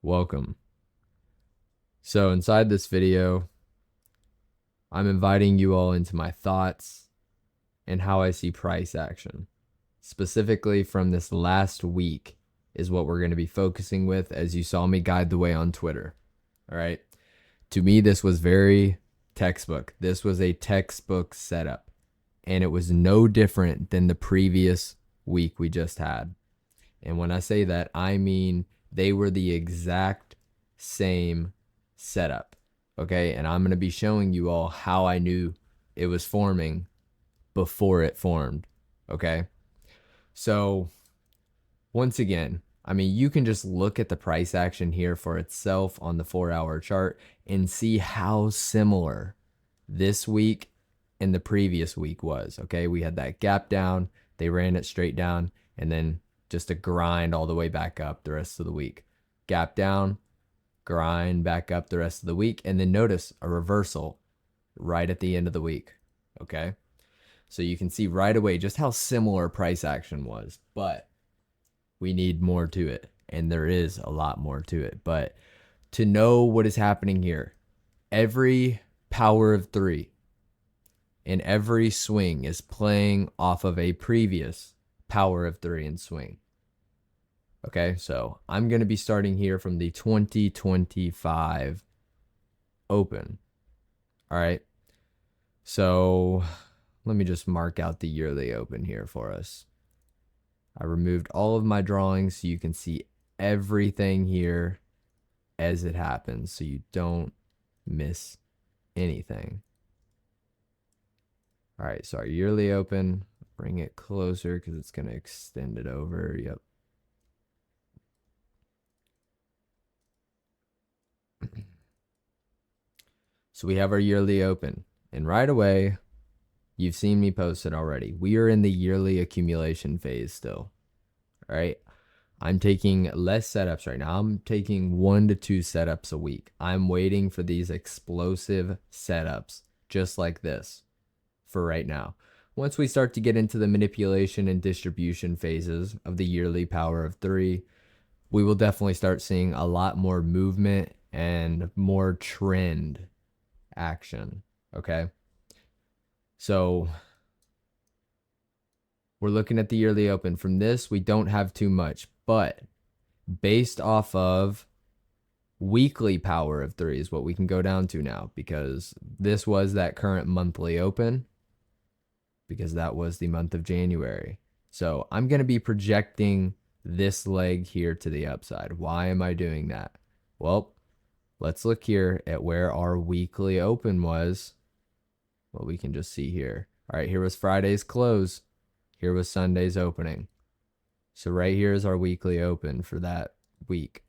Welcome. So inside this video, I'm inviting you all into my thoughts and how I see price action. Specifically from this last week is what we're going to be focusing with as you saw me guide the way on Twitter. All right. To me, this was very textbook. This was a textbook setup, and it was no different than the previous week we just had. And when I say that, I mean they were the exact same setup. Okay. And I'm going to be showing you all how I knew it was forming before it formed. Okay. So, once again, I mean, you can just look at the price action here for itself on the 4-hour chart and see how similar this week and the previous week was. Okay. We had that gap down, they ran it straight down, and then just a grind all the way back up the rest of the week. Gap down, grind back up the rest of the week, and then notice a reversal right at the end of the week. Okay. So you can see right away just how similar price action was, but we need more to it. And there is a lot more to it. But to know what is happening here, every power of three in every swing is playing off of a previous power of three and swing. Okay, so I'm going to be starting here from the 2025 Open. All right, so let me just mark out the yearly Open here for us. I removed all of my drawings so you can see everything here as it happens so you don't miss anything. All right, so our yearly Open, bring it closer because it's going to extend it over. Yep. So we have our yearly Open, and right away, you've seen me post it already. We are in the yearly accumulation phase still. All right. I'm taking less setups right now. I'm taking 1 to 2 setups a week. I'm waiting for these explosive setups just like this for right now. Once we start to get into the manipulation and distribution phases of the yearly power of three, we will definitely start seeing a lot more movement and more trend action. Okay. So we're looking at the yearly Open. From this, we don't have too much, but based off of weekly power of three is what we can go down to now, because this was that current monthly Open, because that was the month of January. So I'm going to be projecting this leg here to the upside. Why am I doing that? Well, let's look here at where our weekly Open was. Well, we can just see here. All right, here was Friday's close. Here was Sunday's opening. So right here is our weekly Open for that week.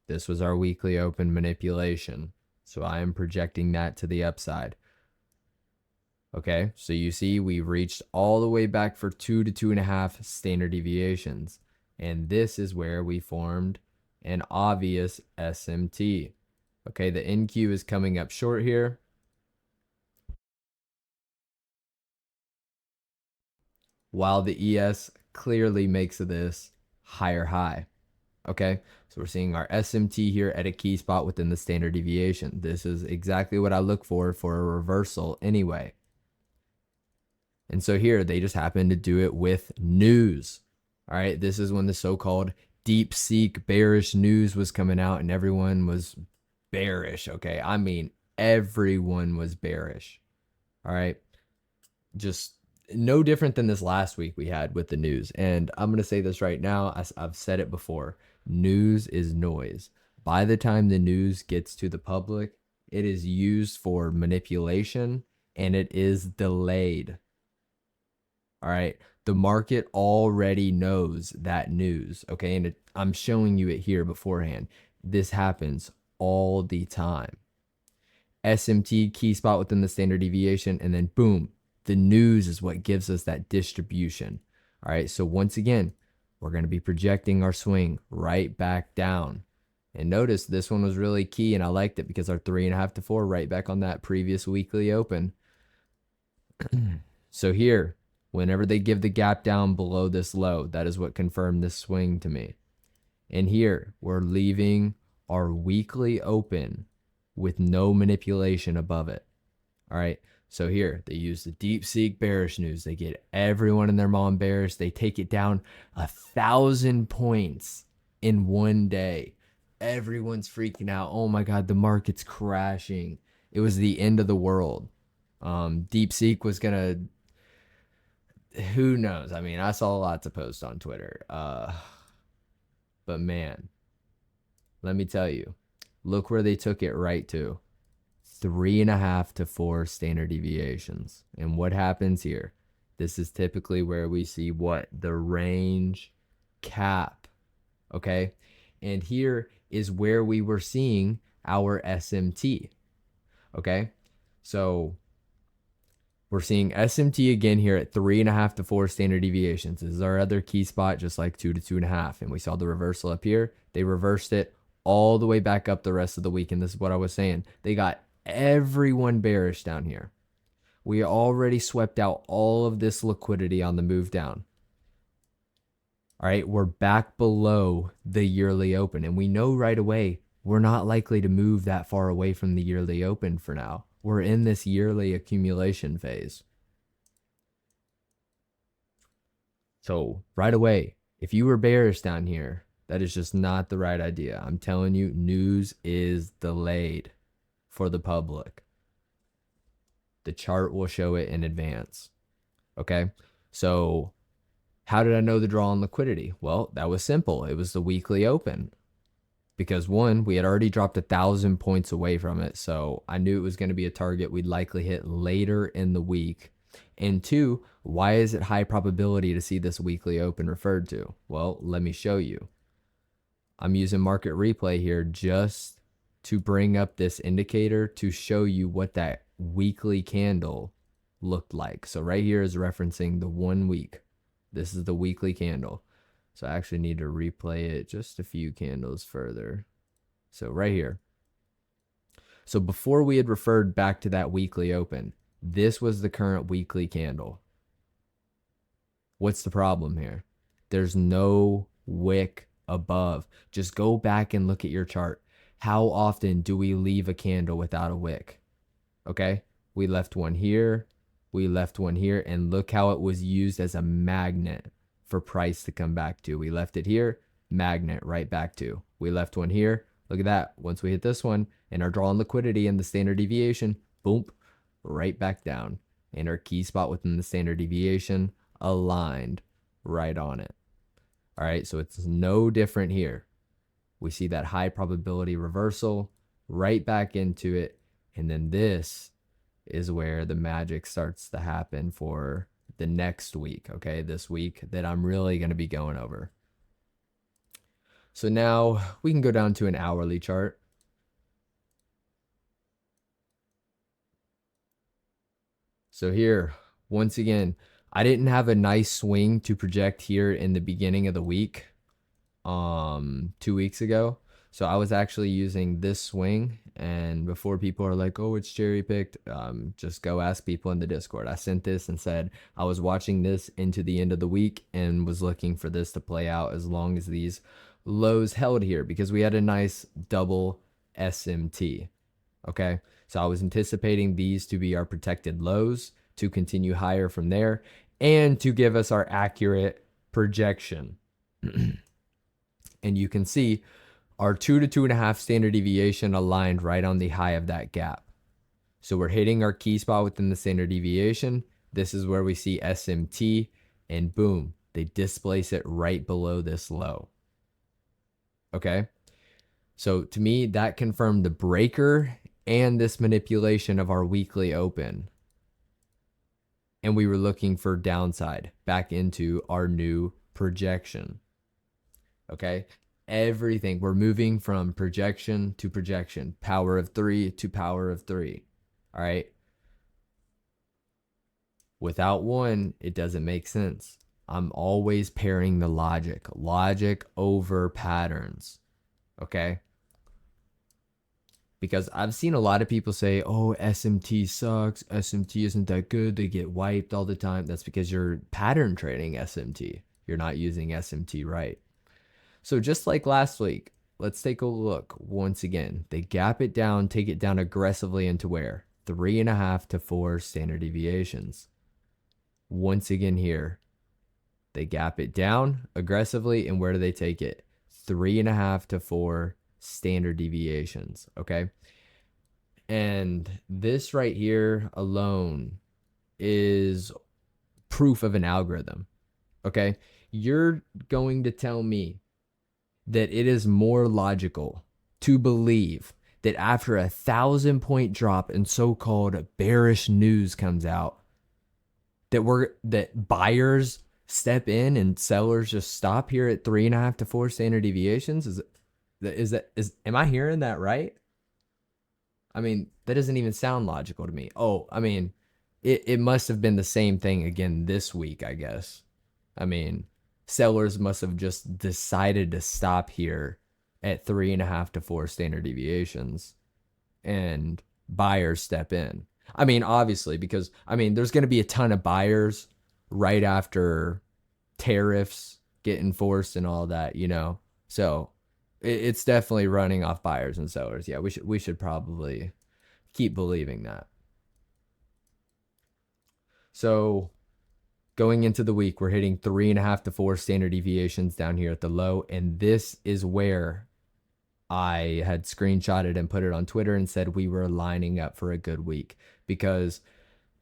This was our weekly Open manipulation. So I am projecting that to the upside. Okay, so you see we reached all the way back for 2 to 2.5 standard deviations. And this is where we formed an obvious SMT. Okay, the NQ is coming up short here. While the ES clearly makes this higher high. Okay, so we're seeing our SMT here at a key spot within the standard deviation. This is exactly what I look for a reversal anyway. And so here they just happen to do it with news. All right, this is when the so-called DeepSeek bearish news was coming out and everyone was bearish. Okay, I mean, everyone was bearish. All right, just no different than this last week we had with the news. And I'm going to say this right now. I've said it before. News is noise. By the time the news gets to the public, it is used for manipulation and it is delayed. All right. The market already knows that news. Okay. And I'm showing you it here beforehand. This happens all the time. SMT key spot within the standard deviation, and then boom, the news is what gives us that distribution. All right, so once again, we're going to be projecting our swing right back down. And notice this one was really key, and I liked it because our 3.5 to 4 right back on that previous weekly Open. So here, whenever they give the gap down below this low, that is what confirmed this swing to me. And here we're leaving our weekly open with no manipulation above it. All right. So here they use the DeepSeek bearish news. They get everyone and their mom bearish. They take it down 1,000 points in one day. Everyone's freaking out. Oh my God, the market's crashing. It was the end of the world. DeepSeek was gonna. Who knows? I mean, I saw lots of posts on Twitter. But man, let me tell you, look where they took it right to. 3.5 to 4 standard deviations. And what happens here? This is typically where we see what? The range cap. Okay. And here is where we were seeing our SMT. Okay. So we're seeing SMT again here at 3.5 to 4 standard deviations. This is our other key spot, just like 2 to 2.5. And we saw the reversal up here. They reversed it all the way back up the rest of the week. And this is what I was saying. They got everyone bearish down here. We already swept out all of this liquidity on the move down. All right, we're back below the yearly open, and we know right away we're not likely to move that far away from the yearly open for now. We're in this yearly accumulation phase. So right away, if you were bearish down here, that is just not the right idea. I'm telling you, news is delayed for the public. The chart will show it in advance. Okay, so how did I know the draw on liquidity? Well, that was simple. It was the weekly open. Because one, we had already dropped 1,000 points away from it. So I knew it was going to be a target we'd likely hit later in the week. And two, why is it high probability to see this weekly open referred to? Well, let me show you. I'm using market replay here just to bring up this indicator to show you what that weekly candle looked like. So right here is referencing the 1 week. This is the weekly candle. So I actually need to replay it just a few candles further. So right here. So before we had referred back to that weekly open, this was the current weekly candle. What's the problem here? There's no wick above. Just go back and look at your chart. How often do we leave a candle without a wick? Okay, we left one here. We left one here, and look how it was used as a magnet for price to come back to. We left it here, magnet right back to. We left one here. Look at that. Once we hit this one and our draw on liquidity and the standard deviation, boom, right back down. And our key spot within the standard deviation aligned right on it. All right, so it's no different here. We see that high probability reversal right back into it. And then this is where the magic starts to happen for the next week, okay? This week that I'm really going to be going over. So now we can go down to an hourly chart. So here, once again, I didn't have a nice swing to project here in the beginning of the week, 2 weeks ago. So I was actually using this swing, and before people are like, oh, it's cherry picked, just go ask people in the Discord. I sent this and said I was watching this into the end of the week and was looking for this to play out as long as these lows held here, because we had a nice double SMT. Okay, so I was anticipating these to be our protected lows to continue higher from there and to give us our accurate projection. And you can see our 2 to 2.5 standard deviation aligned right on the high of that gap. So we're hitting our key spot within the standard deviation. This is where we see SMT, and boom, they displace it right below this low. Okay, so to me, that confirmed the breaker and this manipulation of our weekly open. And we were looking for downside back into our new projection. Okay, everything, we're moving from projection to projection, power of 3 to power of 3. All right, without one, it doesn't make sense. I'm always pairing the logic over patterns. Okay, because I've seen a lot of people say, oh, SMT sucks, SMT isn't that good, they get wiped all the time. That's because you're pattern trading SMT. You're not using SMT right. So just like last week, let's take a look once again. They gap it down, take it down aggressively into where? 3.5 to 4 standard deviations. Once again here, they gap it down aggressively, and where do they take it? 3.5 to 4 standard deviations, okay? And this right here alone is proof of an algorithm, okay? You're going to tell me that it is more logical to believe that after 1,000-point drop and so-called bearish news comes out, that buyers step in and sellers just stop here at 3.5 to 4 standard deviations? Am I hearing that right? I mean, that doesn't even sound logical to me. Oh, I mean, it must have been the same thing again this week, I guess. I mean, sellers must have just decided to stop here at 3.5 to 4 standard deviations and buyers step in. I mean, obviously, because I mean, there's going to be a ton of buyers right after tariffs get enforced and all that, you know. So it's definitely running off buyers and sellers. Yeah, we should probably keep believing that. So going into the week, we're hitting 3.5 to 4 standard deviations down here at the low, and this is where I had screenshotted and put it on Twitter and said we were lining up for a good week. Because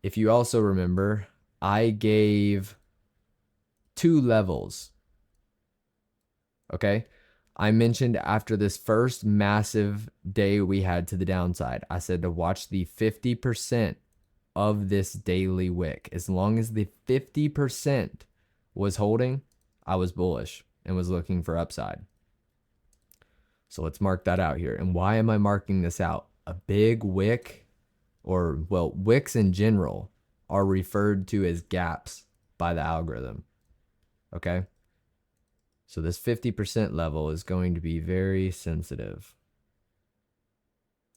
if you also remember, I gave 2 levels. Okay. I mentioned after this first massive day we had to the downside, I said to watch the 50% of this daily wick. As long as the 50% was holding, I was bullish and was looking for upside. So let's mark that out here. And why am I marking this out? A big wick, or well, wicks in general are referred to as gaps by the algorithm. Okay. So this 50% level is going to be very sensitive.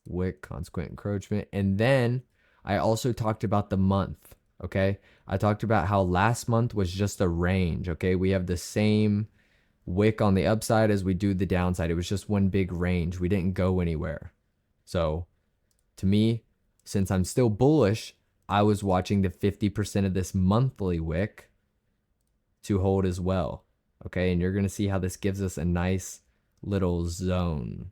Wick, consequent encroachment. And then I also talked about the month. Okay. I talked about how last month was just a range. Okay. We have the same wick on the upside as we do the downside. It was just one big range. We didn't go anywhere. So to me, since I'm still bullish, I was watching the 50% of this monthly wick to hold as well. Okay, and you're going to see how this gives us a nice little zone.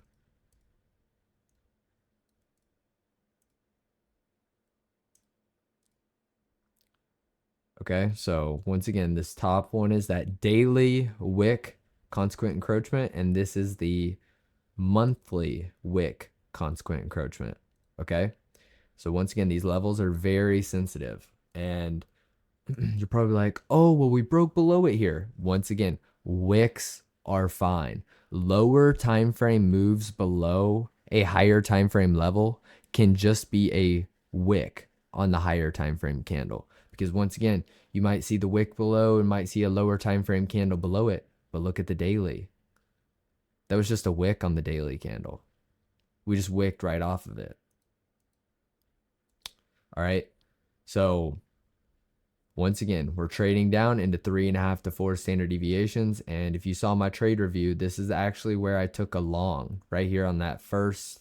Okay, so once again, this top one is that daily wick consequent encroachment, and this is the monthly wick consequent encroachment. Okay, so once again, these levels are very sensitive, and you're probably like, oh, well, we broke below it here. Once again, wicks are fine. Lower time frame moves below a higher time frame level can just be a wick on the higher time frame candle. Because once again, you might see the wick below and might see a lower time frame candle below it, but look at the daily. That was just a wick on the daily candle. We just wicked right off of it. All right. So once again, we're trading down into 3.5 to 4 standard deviations. And if you saw my trade review, this is actually where I took a long right here on that first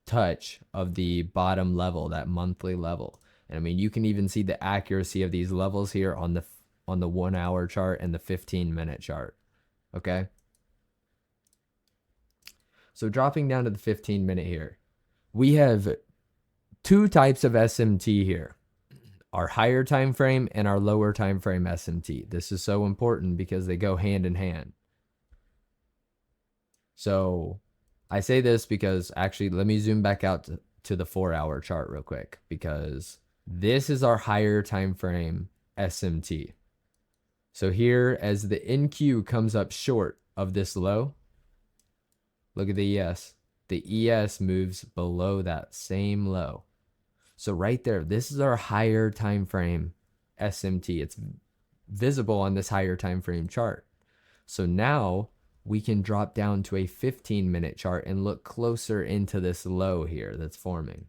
touch of the bottom level, that monthly level. And I mean, you can even see the accuracy of these levels here on the 1 hour chart and the 15-minute chart. Okay. So dropping down to the 15-minute here, we have 2 types of SMT here. Our higher time frame and our lower time frame SMT. This is so important because they go hand in hand. So I say this because actually, let me zoom back out to the 4-hour chart real quick, because this is our higher time frame SMT. So here, as the NQ comes up short of this low, look at the ES. The ES moves below that same low. So right there, this is our higher time frame SMT. It's visible on this higher time frame chart. So now we can drop down to a 15-minute chart and look closer into this low here that's forming.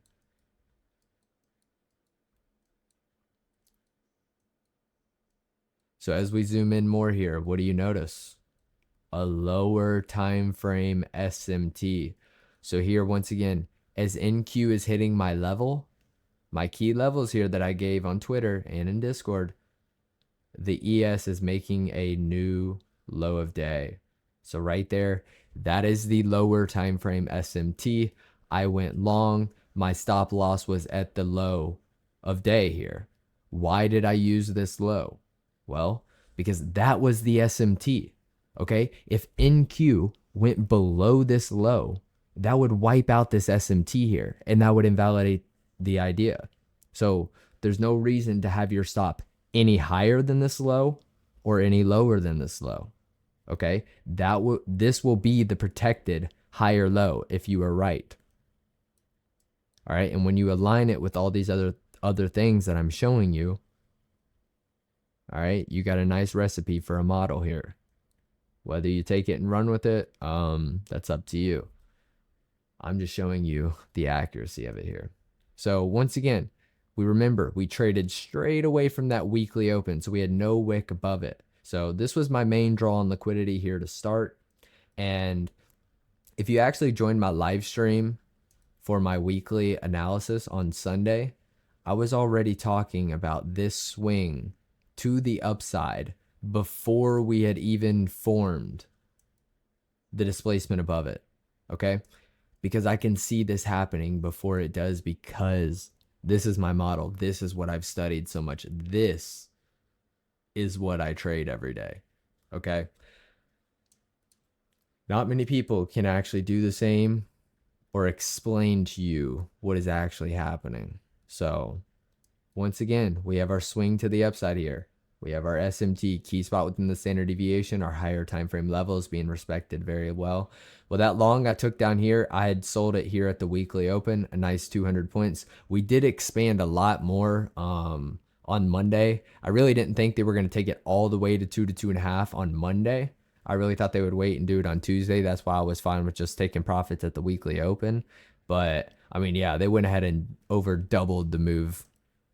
So as we zoom in more here, what do you notice? a lower time frame SMT. So here, once again, as NQ is hitting my level, my key levels here that I gave on Twitter and in Discord, the ES is making a new low of day. So right there, that is the lower time frame SMT. I went long. My stop loss was at the low of day here. Why did I use this low? Well, because that was the SMT. Okay, if NQ went below this low, that would wipe out this SMT here, and that would invalidate the idea. So there's no reason to have your stop any higher than this low or any lower than this low. Okay, this will be the protected higher low if you are right. All right, and when you align it with all these other things that I'm showing you, all right, you got a nice recipe for a model here. Whether you take it and run with it, that's up to you. I'm just showing you the accuracy of it here. So once again, we traded straight away from that weekly open, so we had no wick above it. So this was my main draw on liquidity here to start. And if you actually joined my live stream for my weekly analysis on Sunday, I was already talking about this swing to the upside before we had even formed the displacement above it. Okay, because I can see this happening before it does, because this is my model. This is what I've studied so much. This is what I trade every day. Okay. Not many people can actually do the same or explain to you what is actually happening. So once again, we have our swing to the upside here. We have our SMT key spot within the standard deviation, our higher time frame levels being respected very well. Well, that long I took down here, I had sold it here at the weekly open, a nice 200 points. We did expand a lot more on Monday. I really didn't think they were going to take it all the way to 2 to 2.5 on Monday. I really thought they would wait and do it on Tuesday. That's why I was fine with just taking profits at the weekly open. But I mean, yeah, they went ahead and over doubled the move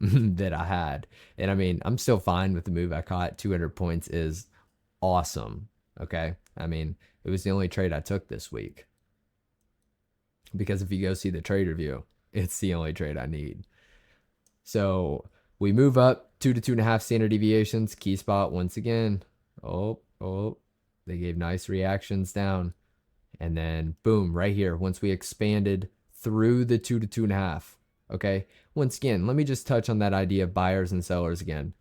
that I had. And I mean, I'm still fine with the move I caught. 200 points is awesome. Okay. I mean, it was the only trade I took this week, because if you go see the trade review, it's the only trade I need. So we move up 2 to 2.5 standard deviations, key spot once again. Oh, they gave nice reactions down. And then boom, right here, once we expanded through the 2 to 2.5. Okay. Once again, let me just touch on that idea of buyers and sellers again.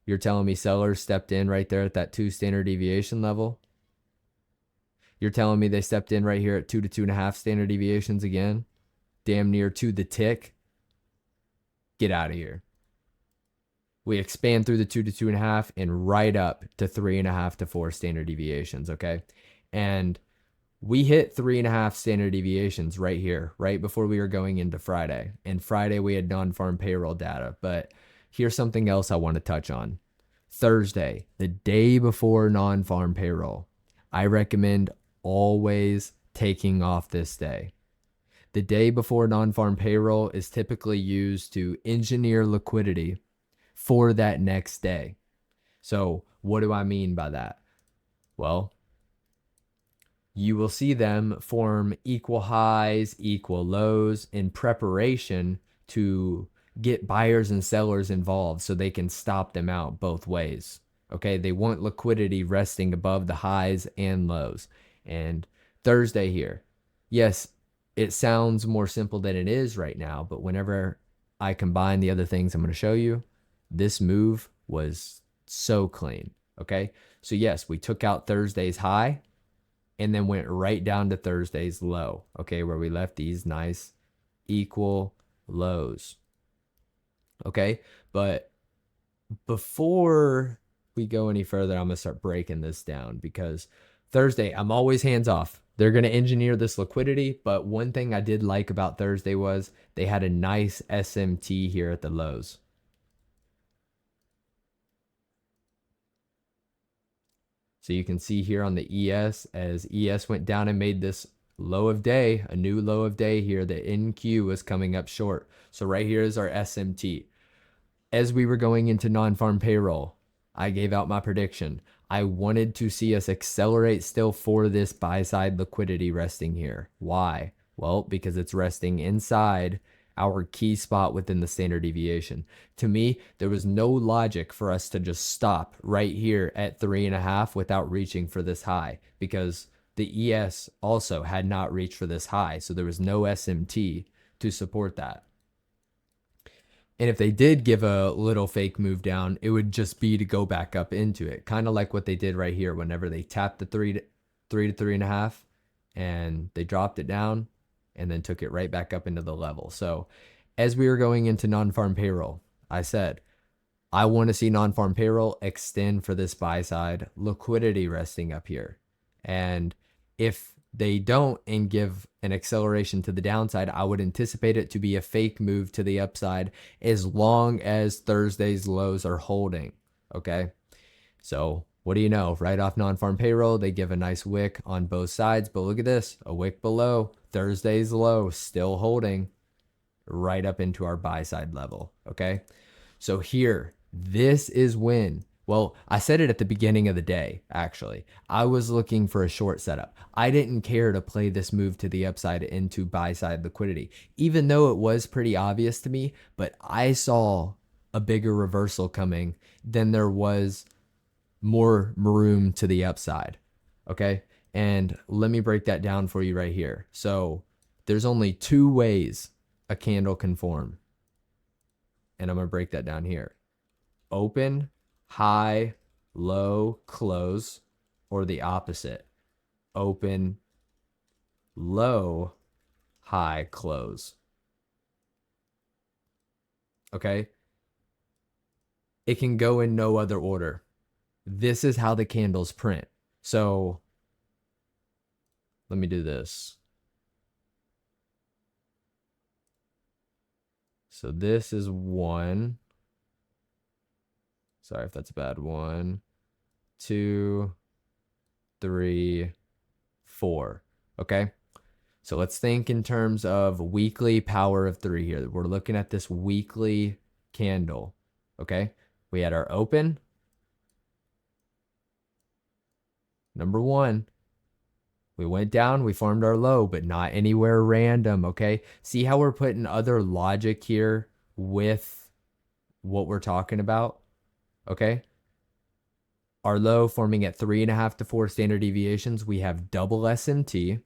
You're telling me sellers stepped in right there at that 2 standard deviation level? You're telling me they stepped in right here at 2 to 2.5 standard deviations again? Damn near to the tick? Get out of here. We expand through the 2 to 2.5 and right up to 3.5 to 4 standard deviations, okay? And we hit 3.5 standard deviations right here, right before we were going into Friday. And Friday we had non-farm payroll data. But here's something else I want to touch on. Thursday, the day before non-farm payroll, I recommend always taking off this day. The day before non-farm payroll is typically used to engineer liquidity for that next day. So what do I mean by that? Well, you will see them form equal highs, equal lows in preparation to get buyers and sellers involved so they can stop them out both ways. Okay, they want liquidity resting above the highs and lows. And Thursday here, yes, it sounds more simple than it is right now, but whenever I combine the other things I'm going to show you, this move was so clean. Okay, so yes, we took out Thursday's high and then went right down to Thursday's low, okay, where we left these nice equal lows. Okay, but before we go any further, I'm going to start breaking this down, because Thursday, I'm always hands off. They're going to engineer this liquidity, but one thing I did like about Thursday was they had a nice SMT here at the lows. So you can see here on the ES, as ES went down and made this low of day, a new low of day here, the NQ was coming up short. So right here is our SMT. As we were going into non-farm payroll, I gave out my prediction. I wanted to see us accelerate still for this buy side liquidity resting here. Why? Well, because it's resting inside our key spot within the standard deviation. To me, there was no logic for us to just stop right here at 3.5 without reaching for this high, because the ES also had not reached for this high. So there was no SMT to support that. And if they did give a little fake move down, it would just be to go back up into it. Kind of like what they did right here whenever they tapped the 3 to 3.5 and they dropped it down and then took it right back up into the level. So as we were going into non-farm payroll, I said, I want to see non-farm payroll extend for this buy side liquidity resting up here. And if they don't and give an acceleration to the downside, I would anticipate it to be a fake move to the upside as long as Thursday's lows are holding. Okay. So what do you know? Right off non-farm payroll, they give a nice wick on both sides. But look at this, a wick below Thursday's low, still holding right up into our buy side level. Okay. So here, this is when, well, I said it at the beginning of the day, actually. I was looking for a short setup. I didn't care to play this move to the upside into buy side liquidity, even though it was pretty obvious to me, but I saw a bigger reversal coming than there was more room to the upside. Okay. And let me break that down for you right here. So there's only two ways a candle can form. And I'm going to break that down here. Open, high, low, close, or the opposite. Open, low, high, close. Okay? It can go in no other order. This is how the candles print. So let me do this. So this is 1. Sorry if that's a bad 1, 2, 3, 4. Okay. So let's think in terms of weekly power of 3 here. We're looking at this weekly candle. Okay. We had our open. Number 1. We went down, we formed our low, but not anywhere random. Okay. See how we're putting other logic here with what we're talking about? Okay. Our low forming at 3.5 to 4 standard deviations. We have double SMT.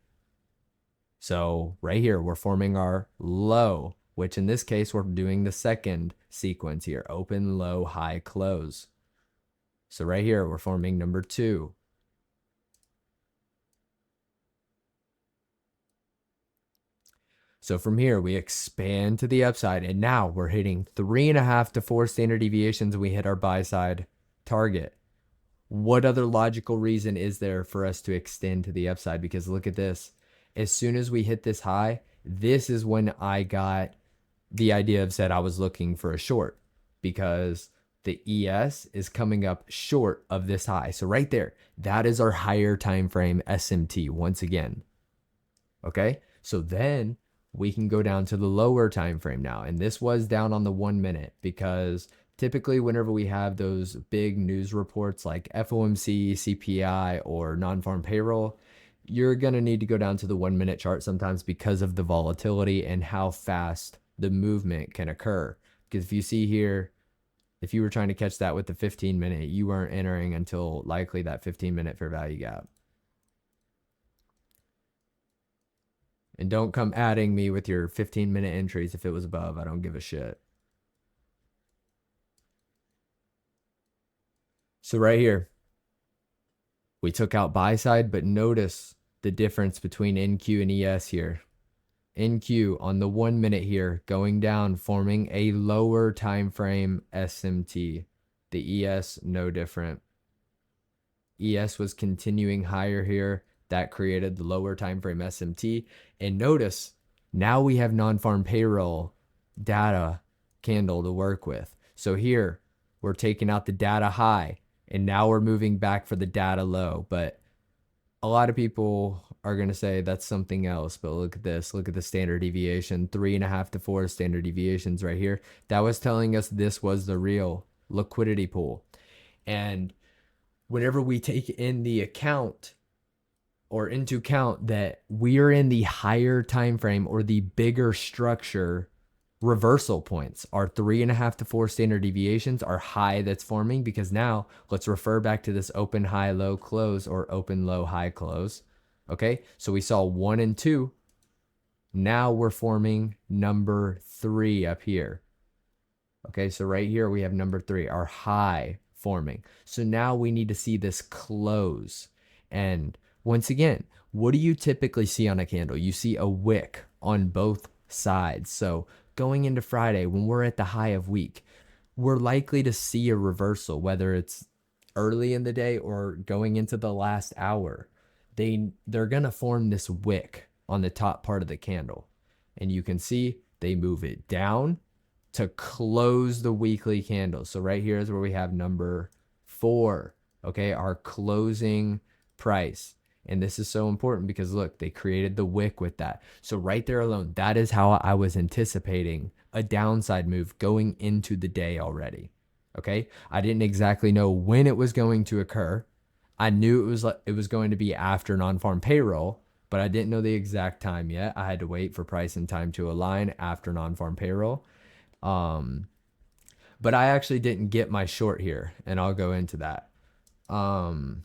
So right here, we're forming our low, which in this case, we're doing the second sequence here. Open, low, high, close. So right here, we're forming number 2. So from here, we expand to the upside, and now we're hitting 3.5 to 4 standard deviations. We hit our buy side target. What other logical reason is there for us to extend to the upside? Because look at this. As soon as we hit this high, this is when I got the idea of said I was looking for a short, because the ES is coming up short of this high. So right there, that is our higher time frame SMT once again. Okay, so then we can go down to the lower time frame now. And this was down on the 1 minute, because typically whenever we have those big news reports like FOMC, CPI, or non-farm payroll, you're going to need to go down to the 1 minute chart sometimes because of the volatility and how fast the movement can occur. Because if you see here, if you were trying to catch that with the 15 minute, you weren't entering until likely that 15 minute fair value gap. And don't come adding me with your 15-minute entries if it was above. I don't give a shit. So right here, we took out buy side, but notice the difference between NQ and ES here. NQ on the 1 minute here, going down, forming a lower time frame SMT. The ES, no different. ES was continuing higher here. That created the lower time frame SMT. And notice, now we have non-farm payroll data candle to work with. So here, we're taking out the data high, and now we're moving back for the data low. But a lot of people are going to say that's something else. But look at this. Look at the standard deviation. 3.5 to 4 standard deviations right here. That was telling us this was the real liquidity pool. And whenever we take in the account or into account that we are in the higher time frame or the bigger structure, reversal points, our 3.5 to 4 standard deviations are high that's forming, because now let's refer back to this open high low close or open low high close. Okay, so we saw 1 and 2. Now we're forming number 3 up here. Okay, so right here we have number 3, our high forming. So now we need to see this close. And once again, what do you typically see on a candle? You see a wick on both sides. So going into Friday, when we're at the high of week, we're likely to see a reversal, whether it's early in the day or going into the last hour. They're going to form this wick on the top part of the candle. And you can see they move it down to close the weekly candle. So right here is where we have number 4, okay, our closing price. And this is so important because look, they created the wick with that. So right there alone, that is how I was anticipating a downside move going into the day already. Okay, I didn't exactly know when it was going to occur. I knew it was going to be after non-farm payroll, but I didn't know the exact time yet. I had to wait for price and time to align after non-farm payroll. But I actually didn't get my short here, and I'll go into that. I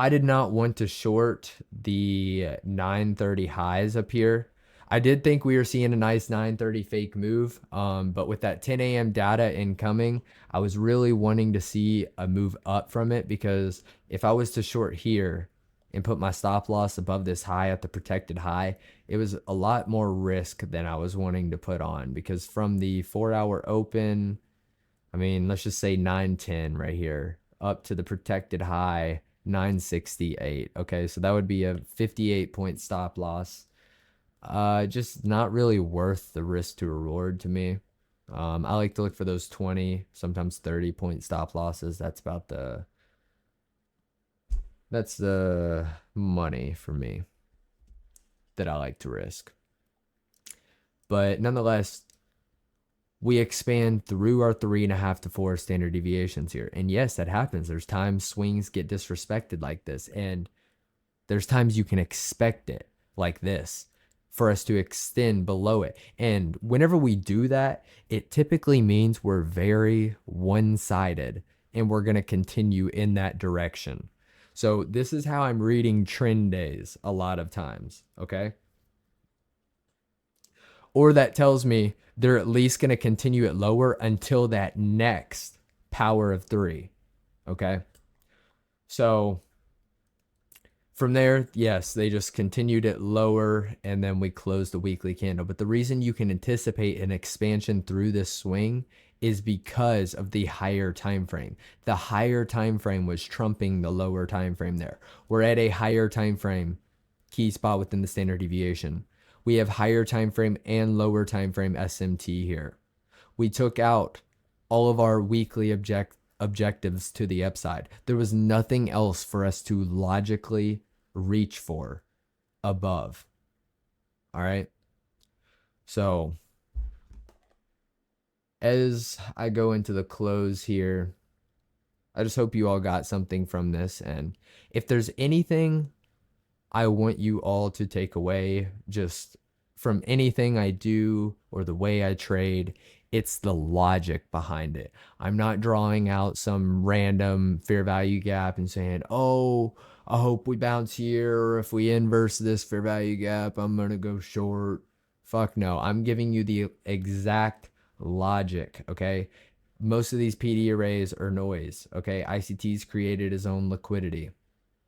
did not want to short the 930 highs up here. I did think we were seeing a nice 930 fake move, but with that 10 a.m. data incoming, I was really wanting to see a move up from it, because if I was to short here and put my stop loss above this high at the protected high, it was a lot more risk than I was wanting to put on, because from the 4-hour open, I mean, let's just say 910 right here, up to the protected high, 968. Okay, so that would be a 58-point stop loss. Just not really worth the risk to reward to me. I like to look for those 20, sometimes 30-point stop losses. That's the money for me that I like to risk. But nonetheless, we expand through our 3.5 to 4 standard deviations here. And yes, that happens. There's times swings get disrespected like this, and there's times you can expect it like this for us to extend below it. And whenever we do that, it typically means we're very one-sided and we're going to continue in that direction. So this is how I'm reading trend days a lot of times, okay? Or that tells me they're at least going to continue it lower until that next power of 3, okay? So from there, yes, they just continued it lower, and then we closed the weekly candle. But the reason you can anticipate an expansion through this swing is because of the higher time frame. The higher time frame was trumping the lower time frame there. We're at a higher time frame key spot within the standard deviation. We have higher time frame and lower time frame SMT here. We took out all of our weekly objectives to the upside. There was nothing else for us to logically reach for above. All right. So as I go into the close here, I just hope you all got something from this. And if there's anything I want you all to take away just from anything I do or the way I trade, it's the logic behind it. I'm not drawing out some random fair value gap and saying, oh, I hope we bounce here, or if we inverse this fair value gap, I'm going to go short. Fuck no. I'm giving you the exact logic, okay? Most of these PD arrays are noise, okay? ICT's created his own liquidity.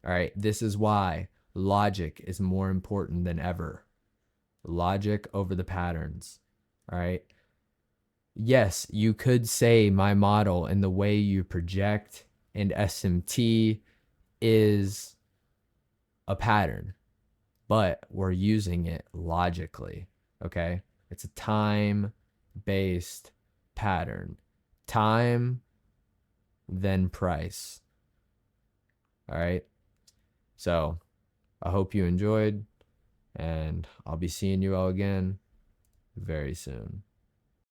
All right, this is why logic is more important than ever. Logic over the patterns. All right. Yes, you could say my model and the way you project and SMT is a pattern, but we're using it logically. Okay. It's a time-based pattern. Time, then price. All right. So I hope you enjoyed, and I'll be seeing you all again very soon.